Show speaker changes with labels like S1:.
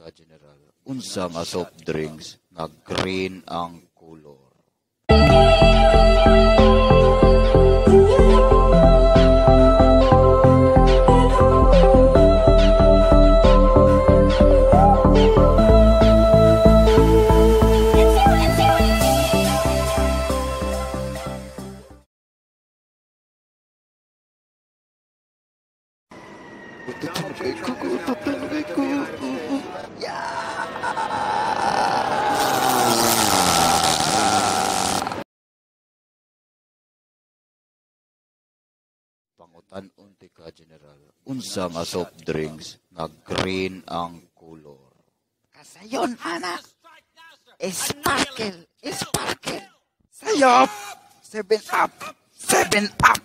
S1: ka general, unsa nga soft drinks nga green ang color? Pangutan unti ka general, unsa nga soft drinks nga green ang color?
S2: Kasayon, anak. Sparkle. Sparkle. Sayop. 7 up. 7 up.